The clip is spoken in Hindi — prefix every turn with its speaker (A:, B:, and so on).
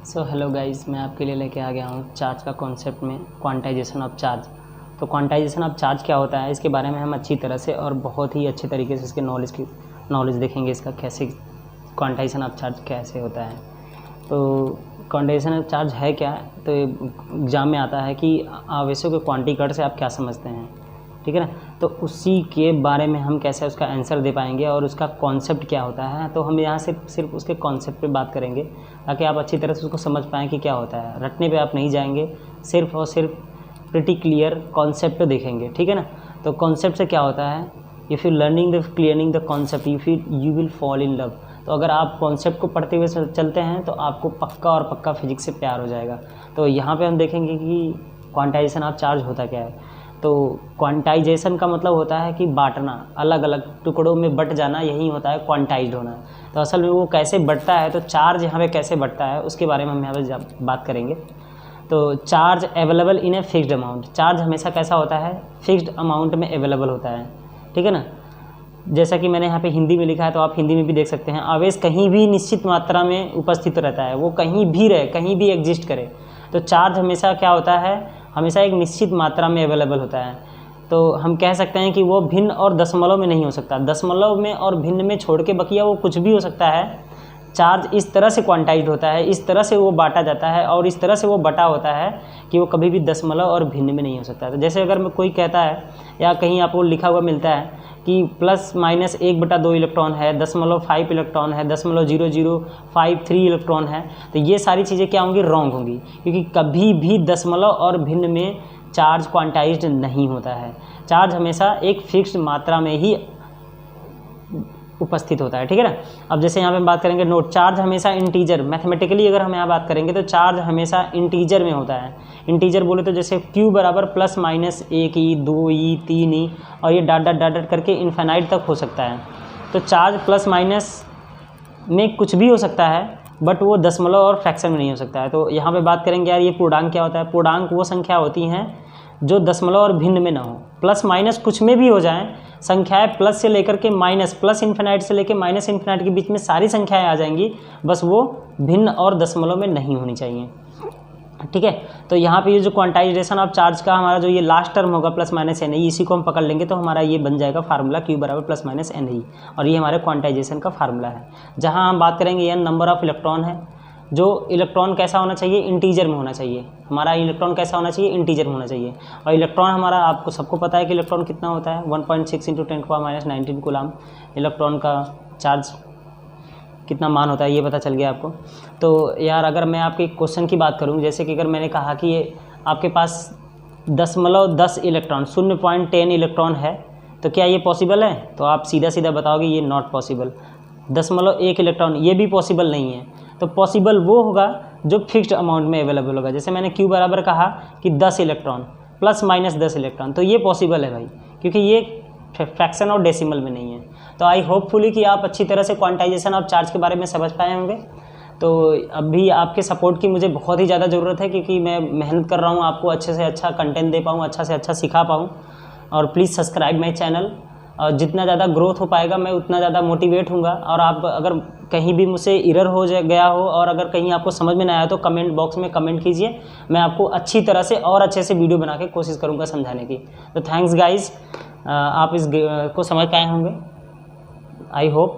A: सो हेलो गाइस, मैं आपके लिए लेके आ गया हूँ चार्ज का कॉन्सेप्ट में क्वांटाइजेशन ऑफ चार्ज। तो क्वांटाइजेशन ऑफ चार्ज क्या होता है, इसके बारे में हम अच्छी तरह से और बहुत ही अच्छे तरीके से इसके नॉलेज देखेंगे, इसका कैसे क्वांटाइजेशन ऑफ चार्ज कैसे होता है। तो क्वांटाइजेशन ऑफ चार्ज है क्या, तो एग्ज़ाम में आता है कि आवेशों के क्वांटिकट से आप क्या समझते हैं, ठीक है ना। तो उसी के बारे में हम कैसे उसका आंसर दे पाएंगे और उसका कॉन्सेप्ट क्या होता है। तो हम यहाँ से सिर्फ उसके कॉन्सेप्ट पे बात करेंगे ताकि आप अच्छी तरह से उसको समझ पाएँ कि क्या होता है। रटने पे आप नहीं जाएंगे, सिर्फ और सिर्फ प्रिटी क्लियर कॉन्सेप्ट पे देखेंगे, ठीक है ना। तो कॉन्सेप्ट से क्या होता है, if you learning the clearing the concept you will fall in love. तो अगर आप कॉन्सेप्ट को पढ़ते हुए चलते हैं तो आपको पक्का और पक्का फिजिक्स से प्यार हो जाएगा। तो यहाँ पे हम देखेंगे कि क्वांटाइजेशन ऑफ चार्ज होता क्या है। तो क्वांटाइजेशन का मतलब होता है कि बांटना, अलग अलग टुकड़ों में बट जाना, यही होता है क्वांटाइज्ड होना। तो असल में वो कैसे बढ़ता है, तो चार्ज यहाँ पे कैसे बढ़ता है उसके बारे में हम यहाँ पे बात करेंगे। तो charge available in a fixed amount, charge हमेशा कैसा होता है, फिक्स्ड अमाउंट में अवेलेबल होता है, ठीक है ना। जैसा कि मैंने यहाँ पे हिंदी में लिखा है तो आप हिंदी में भी देख सकते हैं। आवेश कहीं भी निश्चित मात्रा में उपस्थित रहता है, वो कहीं भी रहे, कहीं भी एग्जिस्ट करे। तो चार्ज हमेशा क्या होता है, हमेशा एक निश्चित मात्रा में अवेलेबल होता है। तो हम कह सकते हैं कि वो भिन्न और दशमलव में नहीं हो सकता, दशमलव में और भिन्न में छोड़ के बकिया वो कुछ भी हो सकता है। चार्ज इस तरह से क्वांटाइज्ड होता है, इस तरह से वो बांटा जाता है और इस तरह से वो बटा होता है कि वो कभी भी दशमलव और भिन्न में नहीं हो सकता। तो जैसे अगर कोई कहता है या कहीं आपको लिखा हुआ मिलता है कि +-1/2 इलेक्ट्रॉन है, 0.5 इलेक्ट्रॉन है, 0.0053 इलेक्ट्रॉन है, तो ये सारी चीज़ें क्या होंगी, रॉन्ग होंगी, क्योंकि कभी भी दशमलव और भिन्न में चार्ज क्वांटाइज्ड नहीं होता है। चार्ज हमेशा एक फिक्स्ड मात्रा में ही उपस्थित होता है, ठीक है ना। अब जैसे यहाँ पे हम बात करेंगे नोट, चार्ज हमेशा इंटीजर, मैथमेटिकली अगर हम यहाँ बात करेंगे तो चार्ज हमेशा इंटीजर में होता है। इंटीजर बोले तो जैसे Q बराबर +-1e 2e 3e और ये डॉट डॉट डॉट करके इन्फिनाइट तक हो सकता है। तो चार्ज प्लस माइनस में कुछ भी हो सकता है, बट वो दशमलव और फ्रैक्शन में नहीं हो सकता है। तो यहाँ पे बात करेंगे यार ये पूर्णांक क्या होता है। पूर्णांक वो संख्या होती हैं जो दशमलव और भिन्न में ना हो, प्लस माइनस कुछ में भी हो जाएं। संख्याएं प्लस से लेकर के माइनस, प्लस इन्फिनाइट से लेकर माइनस इन्फिनाइट के बीच में सारी संख्याएं आ जाएंगी, बस वो भिन्न और दशमलव में नहीं होनी चाहिए, ठीक है। तो यहाँ पे ये जो क्वांटाइजेशन ऑफ चार्ज का हमारा जो ये लास्ट टर्म होगा +-NE, इसी को हम पकड़ लेंगे तो हमारा ये बन जाएगा फार्मूला Q बराबर +-NE, और ये हमारे क्वांटाइजेशन का फार्मूला है। जहाँ हम बात करेंगे n नंबर ऑफ इलेक्ट्रॉन है, जो इलेक्ट्रॉन कैसा होना चाहिए, इंटीजर में होना चाहिए। हमारा इलेक्ट्रॉन कैसा होना चाहिए, इंटीजर में होना चाहिए। और इलेक्ट्रॉन हमारा, आपको सबको पता है कि इलेक्ट्रॉन कितना होता है, 1.6 × 10⁻⁹ कूलम इलेक्ट्रॉन का चार्ज कितना मान होता है, ये पता चल गया आपको। तो यार अगर मैं आपके क्वेश्चन की बात करूं, जैसे कि अगर मैंने कहा कि ये आपके पास 0.10 इलेक्ट्रॉन, 0.10 इलेक्ट्रॉन है, तो क्या ये पॉसिबल है, तो आप सीधा सीधा बताओगे ये नॉट पॉसिबल। 0.1 इलेक्ट्रॉन ये भी पॉसिबल नहीं है। तो पॉसिबल वो होगा जो फिक्स्ड अमाउंट में अवेलेबल होगा। जैसे मैंने Q बराबर कहा कि 10 इलेक्ट्रॉन ±10 इलेक्ट्रॉन, तो ये पॉसिबल है भाई, क्योंकि ये फ्रैक्शन और डेसिमल में नहीं है। तो आई होपफुली कि आप अच्छी तरह से क्वांटाइजेशन ऑफ चार्ज के बारे में समझ पाए होंगे। तो अभी आपके सपोर्ट की मुझे बहुत ही ज़्यादा ज़रूरत है, क्योंकि मैं मेहनत कर रहा हूँ आपको अच्छे से अच्छा कंटेंट दे पाऊँ, अच्छा से अच्छा सिखा पाऊँ। और प्लीज़ सब्सक्राइब माई चैनल, और जितना ज़्यादा ग्रोथ हो पाएगा मैं उतना ज़्यादा मोटिवेट होऊंगा। और आप अगर कहीं भी मुझसे एरर हो गया हो और अगर कहीं आपको समझ में ना आया तो कमेंट बॉक्स में कमेंट कीजिए, मैं आपको अच्छी तरह से और अच्छे से वीडियो बना के कोशिश करूँगा समझाने की। तो थैंक्स गाइज, आप इस को समझ पाए होंगे, आई होप।